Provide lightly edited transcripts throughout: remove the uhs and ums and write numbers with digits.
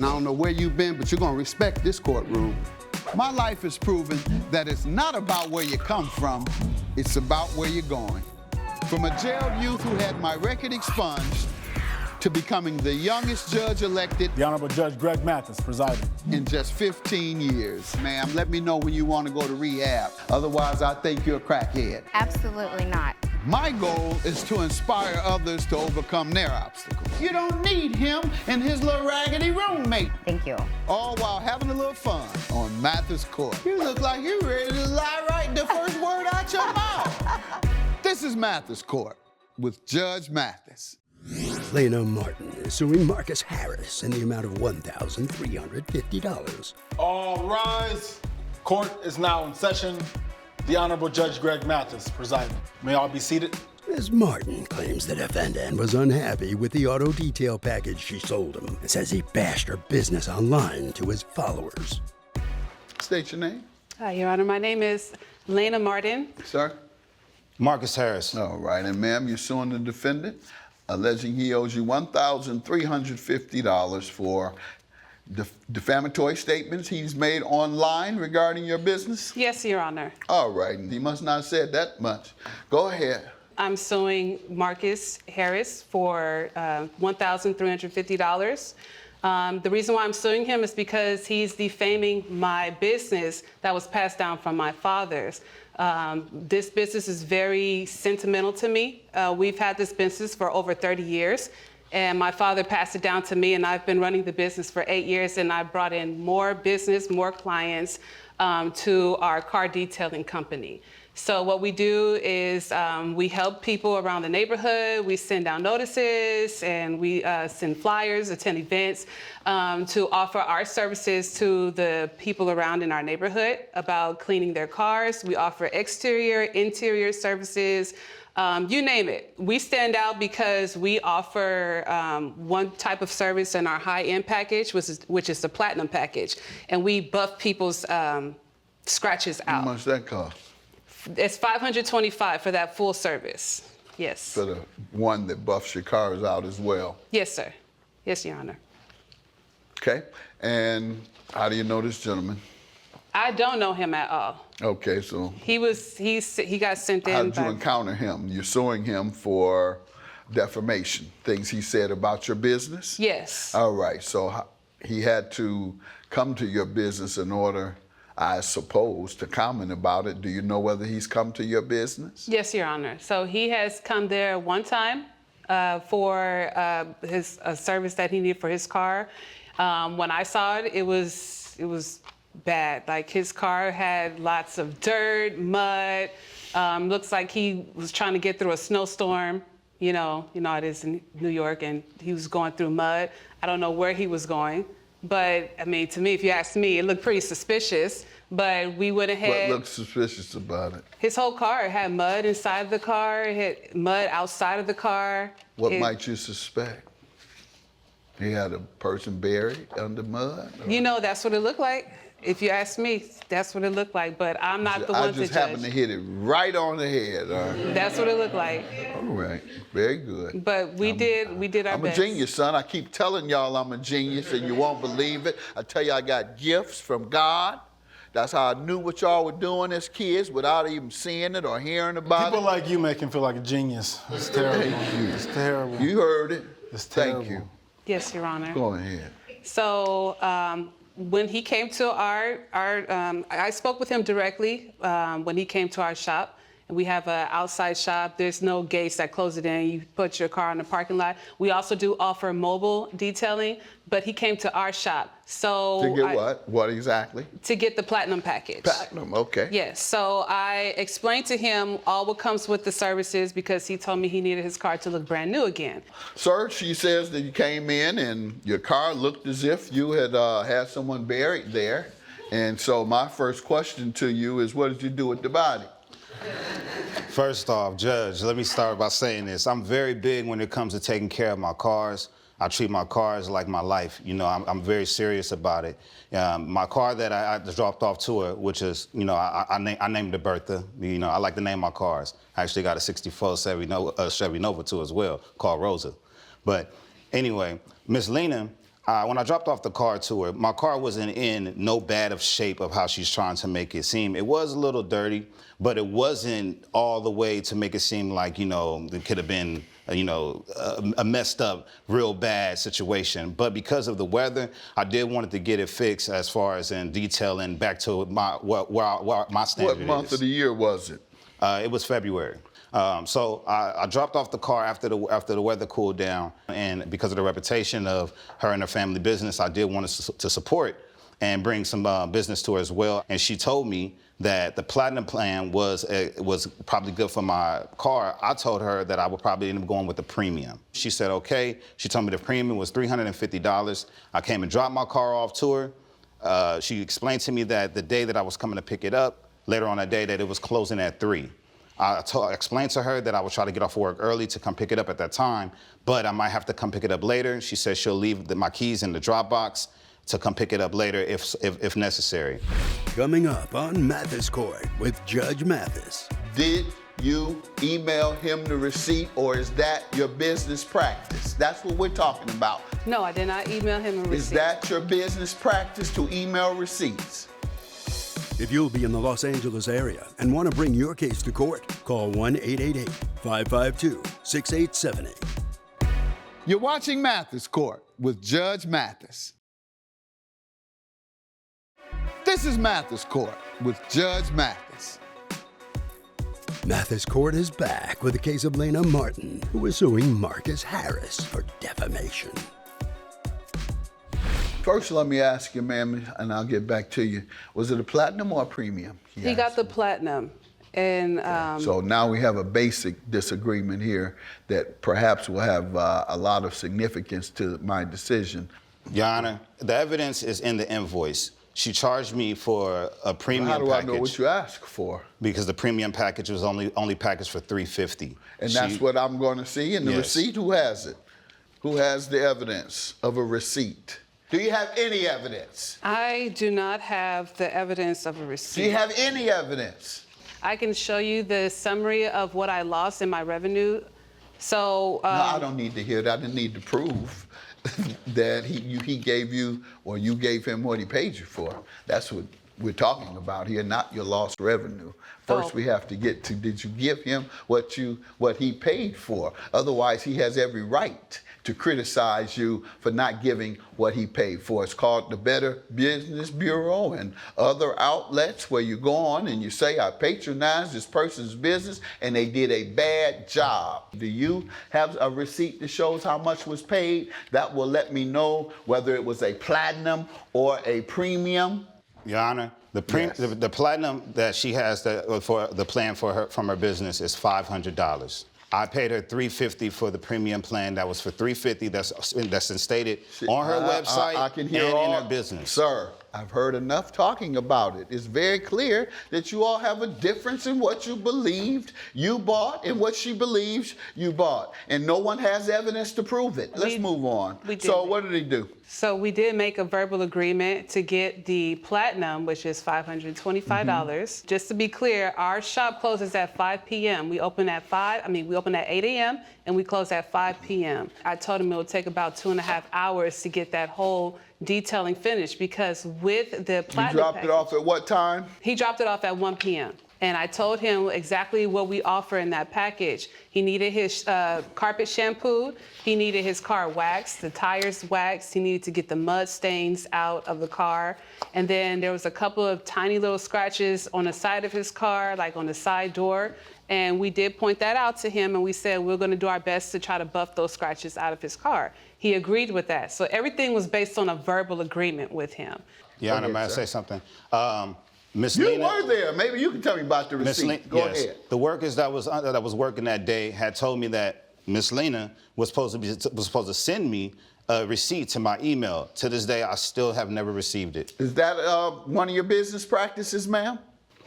I don't know where you've been, but you're gonna respect this courtroom. My life has proven that it's not about where you come from, it's about where you're going. From a jailed youth who had my record expunged to becoming the youngest judge elected. The Honorable Judge Greg Mathis presiding. In just 15 years. Ma'am, let me know when you want to go to rehab. Otherwise, I think you're a crackhead. Absolutely not. My goal is to inspire others to overcome their obstacles. You don't need him and his little raggedy roommate. Thank you. All while having a little fun on Mathis Court. You look like you're ready to lie right the first word out your mouth. This is Mathis Court with Judge Mathis. Lena Martin is suing Marcus Harris in the amount of $1,350. All rise. Court is now in session. The Honorable Judge Greg Mathis presiding. May all be seated. Ms. Martin claims the defendant was unhappy with the auto detail package she sold him and says he bashed her business online to his followers. State your name. Hi, Your Honor. My name is Lena Martin. Sir? Marcus Harris. All right, and ma'am, you're suing the defendant, alleging he owes you $1,350 for defamatory statements he's made online regarding your business? Yes, Your Honor. All right, he must not have said that much. Go ahead. I'm suing Marcus Harris for $1,350. The reason why I'm suing him is because he's defaming my business that was passed down from my father's. This business is very sentimental to me. We've had this business for over 30 years. And my father passed it down to me, and I've been running the business for 8 years, and I've brought in more business, more clients to our car detailing company. So what we do is we help people around the neighborhood. We send out notices, and we send flyers, attend events to offer our services to the people around in our neighborhood about cleaning their cars. We offer exterior, interior services, you name it. We stand out because we offer one type of service in our high-end package, which is the platinum package, and we buff people's scratches out. How much that cost? It's $525 for that full service. Yes. For the one that buffs your cars out as well? Yes, sir. Yes, Your Honor. Okay, and how do you know this gentleman? I don't know him at all. Okay, so He got sent in. how did you encounter him? You're suing him for defamation, things he said about your business? Yes. All right, so he had to come to your business in order, I suppose, to comment about it. Do you know whether he's come to your business? Yes, Your Honor. So he has come there one time for his service that he needed for his car. When I saw it, it was bad. Like, his car had lots of dirt, mud. Looks like he was trying to get through a snowstorm. You know how it is in New York, and he was going through mud. I don't know where he was going, but I mean, to me, if you ask me, it looked pretty suspicious. But we went ahead. What looked suspicious about it? His whole car had mud inside the car. It had mud outside of the car. What might you suspect? He had a person buried under mud? Or? You know, that's what it looked like. If you ask me, that's what it looked like, but I'm not the one to judge. I just happened to hit it right on the head. That's what it looked like. All right, very good. But we did our best. I'm a genius, son. I keep telling y'all I'm a genius, and you won't believe it. I tell you, I got gifts from God. That's how I knew what y'all were doing as kids without even seeing it or hearing about it. People like you make him feel like a genius. It's terrible. Thank you. It's terrible. You heard it. It's terrible. Thank you. Yes, Your Honor. Go ahead. So when he came to I spoke with him directly when he came to our shop. And we have an outside shop. There's no gates that close it in. You put your car in the parking lot. We also do offer mobile detailing, but he came to our shop. So to get what? What exactly? To get the platinum package. Platinum, okay. Yes, so I explained to him all what comes with the services because he told me he needed his car to look brand new again. Sir, she says that you came in and your car looked as if you had had someone buried there. And so my first question to you is, what did you do with the body? First off, Judge, let me start by saying this. I'm very big when it comes to taking care of my cars. I treat my cars like my life. You know, I'm very serious about it. My car that I dropped off to her, which is, you know, I named it Bertha. You know, I like to name my cars. I actually got a '64 Chevy Nova too as well, called Rosa. But anyway, Miss Lena When I dropped off the car to her, my car wasn't in no bad of shape of how she's trying to make it seem. It was a little dirty, but it wasn't all the way to make it seem like, you know, it could have been, you know, a messed up, real bad situation. But because of the weather, I did want to get it fixed as far as in detail and back to my where my standard is. What month of the year was it? It was February. So I dropped off the car after the weather cooled down, and because of the reputation of her and her family business, I did want to support and bring some business to her as well. And she told me that the platinum plan was probably good for my car. I told her that I would probably end up going with the premium. She said okay. She told me the premium was $350. I came and dropped my car off to her. She explained to me that the day that I was coming to pick it up, later on that day, that it was closing at 3. I explained to her that I would try to get off work early to come pick it up at that time, but I might have to come pick it up later. She said she'll leave my keys in the drop box to come pick it up later if necessary. Coming up on Mathis Court with Judge Mathis. Did you email him the receipt, or is that your business practice? That's what we're talking about. No, I did not email him a receipt. Is that your business practice to email receipts? If you'll be in the Los Angeles area and want to bring your case to court, call 1-888-552-6878. You're watching Mathis Court with Judge Mathis. This is Mathis Court with Judge Mathis. Mathis Court is back with the case of Lena Martin, who is suing Marcus Harris for defamation. First, let me ask you, ma'am, and I'll get back to you. Was it a platinum or a premium? He got the platinum. And so now we have a basic disagreement here that perhaps will have a lot of significance to my decision. Your Honor, the evidence is in the invoice. She charged me for a premium package. How do I know what you asked for? Because the premium package was only packaged for $350. And that's what I'm going to see in the receipt? Who has it? Who has the evidence of a receipt? Do you have any evidence? I do not have the evidence of a receipt. Do you have any evidence? I can show you the summary of what I lost in my revenue. So no, I don't need to hear that. I didn't need to prove that he gave you or you gave him what he paid you for. That's what we're talking about here, not your lost revenue. First, we have to get to, did you give him what he paid for? Otherwise, he has every right to criticize you for not giving what he paid for. It's called the Better Business Bureau and other outlets where you go on and you say, I patronized this person's business and they did a bad job. Do you have a receipt that shows how much was paid? That will let me know whether it was a platinum or a premium. Your Honor, the platinum that she has for the plan from her business is $500. I paid her $350 for the premium plan. That was for $350. That's instated on her website I can hear and all, in her business. Sir, I've heard enough talking about it. It's very clear that you all have a difference in what you believed you bought and what she believes you bought. And no one has evidence to prove it. Let's move on. So what did he do? So we did make a verbal agreement to get the platinum, which is $525. Just to be clear, our shop closes at 5 p.m. We open at 8 a.m. and we close at 5 p.m. I told him it would take about 2.5 hours to get that whole detailing finished because with the platinum You dropped it off at what time? He dropped it off at 1 p.m. And I told him exactly what we offer in that package. He needed his carpet shampooed. He needed his car waxed, the tires waxed. He needed to get the mud stains out of the car. And then there was a couple of tiny little scratches on the side of his car, like on the side door. And we did point that out to him, and we said we're going to do our best to try to buff those scratches out of his car. He agreed with that. So everything was based on a verbal agreement with him. Your Honor, may I say something? Miss You Lena, were there. Maybe you can tell me about the receipt. Go ahead. The workers that was working that day had told me that Miss Lena was supposed to send me a receipt to my email. To this day, I still have never received it. Is that one of your business practices, ma'am?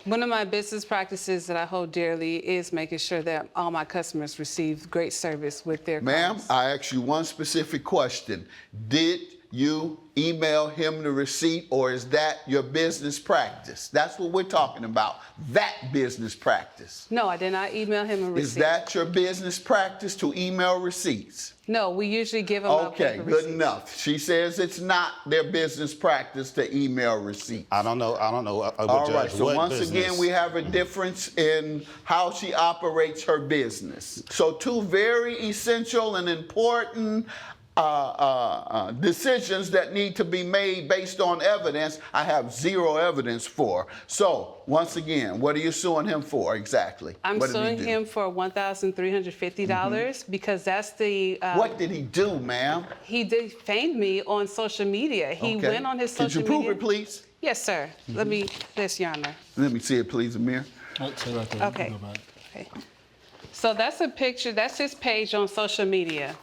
One of my business practices that I hold dearly is making sure that all my customers receive great service with their cars. Ma'am, I asked you one specific question. Did you email him the receipt, or is that your business practice? That's what we're talking about, that business practice. No, I did not email him a receipt. Is that your business practice to email receipts? No, we usually give them out Okay, paper good receipts. enough. She says it's not their business practice to email receipts. I don't know. All Judge, right, so what once business? again, we have a difference in how she operates her business. So two very essential and important decisions that need to be made based on evidence, I have zero evidence for. So, once again, what are you suing him for exactly? I'm What did he suing do? him for $1,350 because that's the... What did he do, ma'am? He defamed me on social media. He Okay. went on his Could social you prove media. it, please? Yes, sir. Let me, this, Your Honor. Let me see it, please, Amir. Oh, stay right there. You Okay. can go back. Okay. So that's a picture, that's his page on social media.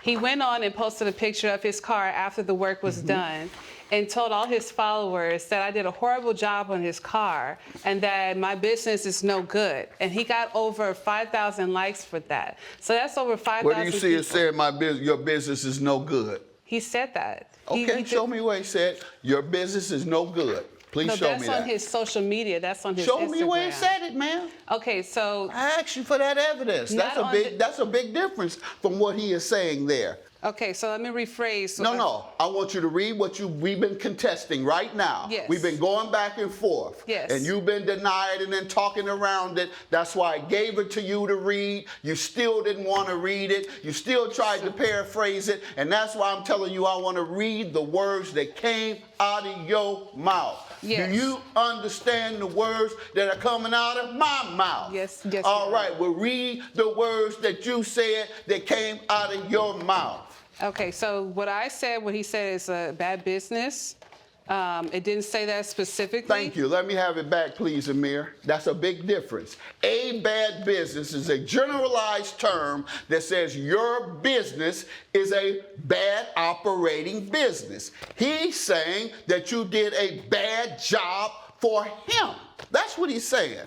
He went on and posted a picture of his car after the work was done and told all his followers that I did a horrible job on his car and that my business is no good. And he got over 5,000 likes for that. So that's over 5,000 Where do you see it people. saying your business is no good? He said that. Okay, show me where he said your business is no good. Please No, show me that's that. on his social media. That's on his Show Instagram. me where he said it, ma'am. Okay, so, I asked you for that evidence. Not That's a on big. the- That's a big difference from what he is saying there. okay, so let me rephrase. No. I want you to read what we've been contesting right now. Yes. We've been going back and forth. Yes. And you've been denying and then talking around it. That's why I gave it to you to read. You still didn't want to read it. You still tried to paraphrase it. And that's why I'm telling you I want to read the words that came out of your mouth. Yes. Do you understand the words that are coming out of my mouth? Yes, All Your right, Honor. well, read the words that you said that came out of your mouth. Okay, so what I said, what he said is a bad business. It didn't say that specifically. Thank you. Let me have it back, please, Amir. That's a big difference. A bad business is a generalized term that says your business is a bad operating business. He's saying that you did a bad job for him. That's what he's saying.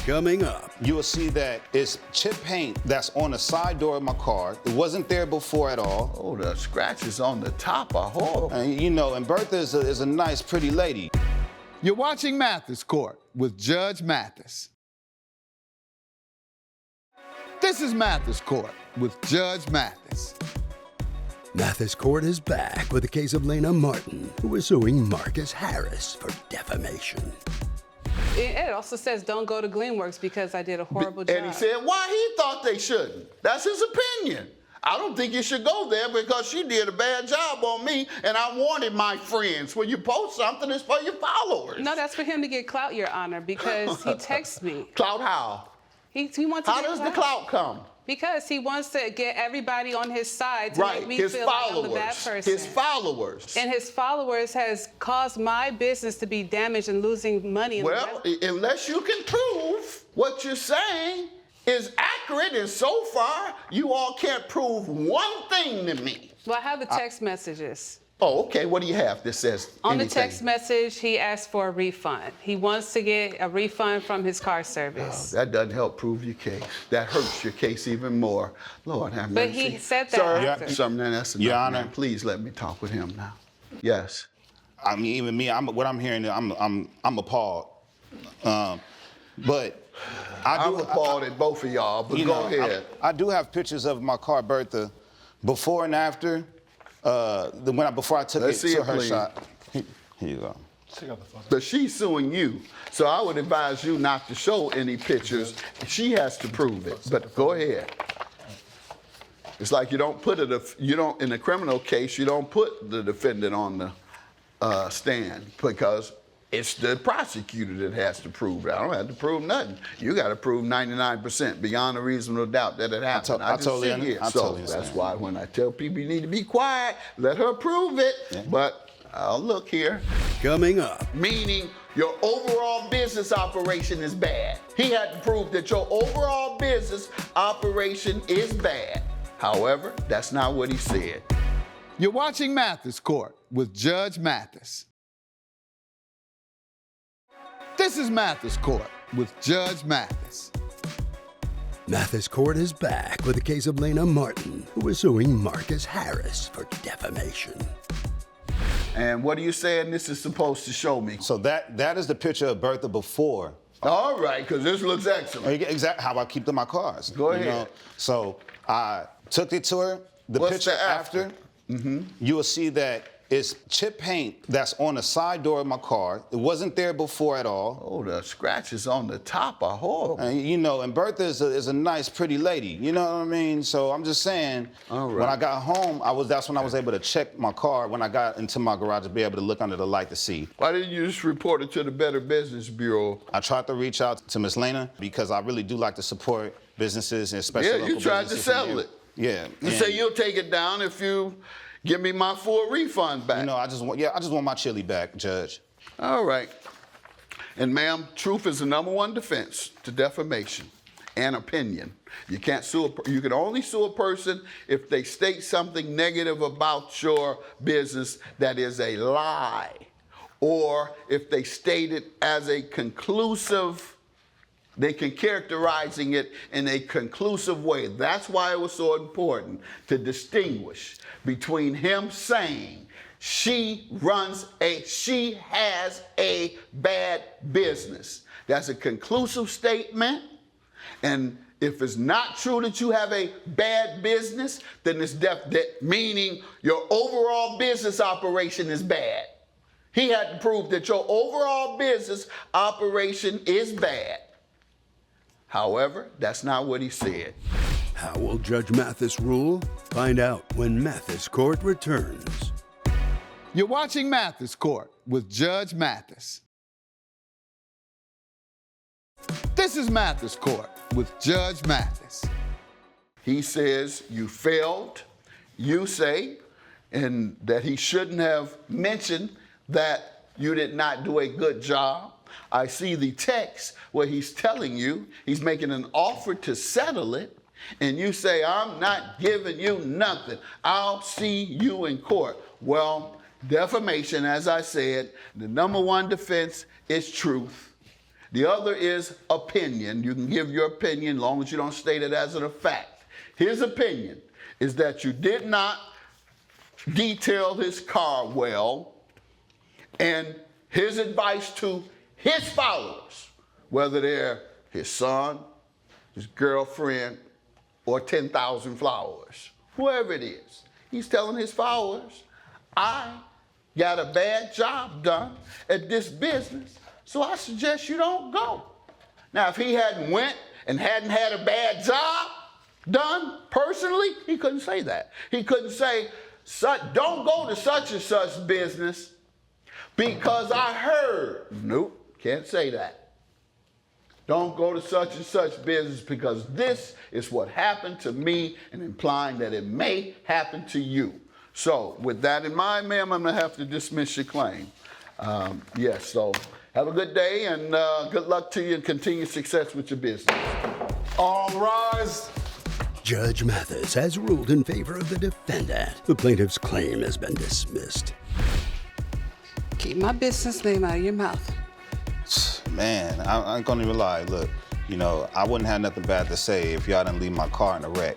Coming up, You will see that it's chip paint that's on the side door of my car. It wasn't there before at all. Oh, the scratches on the top are horrible. And and Bertha is a nice, pretty lady. You're watching Mathis Court with Judge Mathis. This is Mathis Court with Judge Mathis. Mathis Court is back with the case of Lena Martin, who is suing Marcus Harris for defamation. It also says don't go to Gleanworks because I did a horrible job. And he said why he thought they shouldn't. That's his opinion. I don't think you should go there because she did a bad job on me and I wanted my friends. When you post something, it's for your followers. No, that's for him to get clout, Your Honor, because he texts me. Clout how? He wants to How get does the clout come? Because he wants to get everybody on his side to make me His feel followers. like I'm the bad person. His followers. And his followers has caused my business to be damaged and losing money. Well, unless you can prove what you're saying is accurate, and so far, you all can't prove one thing to me. Well, I have the text messages. Oh, okay. What do you have that says On the anything? text message, he asked for a refund. He wants to get a refund from his car service. That doesn't help prove your case. That hurts your case even more. Lord have mercy. But he said that Sir, after. something that's enough, Your Honor. man. Please let me talk with him now. Yes. I mean, even me, what I'm hearing, I'm appalled. But I'm appalled at both of y'all, but go ahead. I do have pictures of my car, Bertha, before and after. Before I took Let's it see to it, her please. shop. Here you go. Check out the photo. But she's suing you. So I would advise you not to show any pictures. She has to prove it. But go ahead. It's like you don't put in a criminal case, you don't put the defendant on the stand because it's the prosecutor that has to prove it. I don't have to prove nothing. You got to prove 99% beyond a reasonable doubt that it happened. I totally sit here. understand. That's why when I tell people you need to be quiet, let her prove it. Yeah. But I'll look here. Coming up, Meaning your overall business operation is bad. He had to prove that your overall business operation is bad. However, that's not what he said. You're watching Mathis Court with Judge Mathis. This is Mathis Court with Judge Mathis. Mathis Court is back with the case of Lena Martin, who is suing Marcus Harris for defamation. And what are you saying this is supposed to show me? So that is the picture of Bertha before. All right, because this looks excellent. Exactly how I keep my cars. Go ahead. So I took it to her. The What's picture the after? You will see that it's chip paint that's on the side door of my car. It wasn't there before at all. Oh, the scratches on the top are horrible. And Bertha is a nice, pretty lady. You know what I mean? So I'm just saying, All right. when I got home, that's when I was able to check my car when I got into my garage to be able to look under the light to see. Why didn't you just report it to the Better Business Bureau? I tried to reach out to Miss Lena because I really do like to support businesses and especially local you tried to businesses. settle it. Yeah. You say you'll take it down if you give me my full refund back. I just want my chili back, Judge. All right. And ma'am, truth is the #1 defense to defamation and opinion. You can't sue. You can only sue a person if they state something negative about your business that is a lie, or if they state it as a conclusive. They can characterizing it in a conclusive way. That's why it was so important to distinguish between him saying she has a bad business. That's a conclusive statement. And if it's not true that you have a bad business, then it's meaning your overall business operation is bad. He had to prove that your overall business operation is bad. However, that's not what he said. How will Judge Mathis rule? Find out when Mathis Court returns. You're watching Mathis Court with Judge Mathis. This is Mathis Court with Judge Mathis. He says you failed. You say, and that he shouldn't have mentioned that you did not do a good job. I see the text where he's telling you, he's making an offer to settle it, and you say, I'm not giving you nothing. I'll see you in court. Well, defamation, as I said, the #1 defense is truth. The other is opinion. You can give your opinion as long as you don't state it as a fact. His opinion is that you did not detail his car well, and his advice to his followers, whether they're his son, his girlfriend, or 10,000 followers, whoever it is, he's telling his followers, I got a bad job done at this business, so I suggest you don't go. Now, if he hadn't went and hadn't had a bad job done personally, he couldn't say that. He couldn't say, don't go to such and such business because I heard. Nope. Can't say that. Don't go to such and such business because this is what happened to me, and implying that it may happen to you. So with that in mind, ma'am, I'm going to have to dismiss your claim. Yes, so have a good day and good luck to you and continued success with your business. All rise. Judge Mathis has ruled in favor of the defendant. The plaintiff's claim has been dismissed. Keep my business name out of your mouth. Man, I ain't gonna even lie. Look, I wouldn't have nothing bad to say if y'all didn't leave my car in a wreck.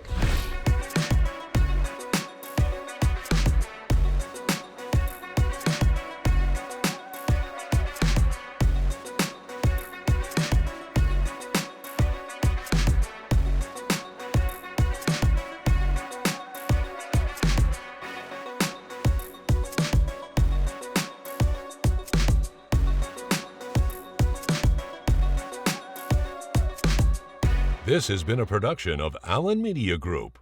This has been a production of Allen Media Group.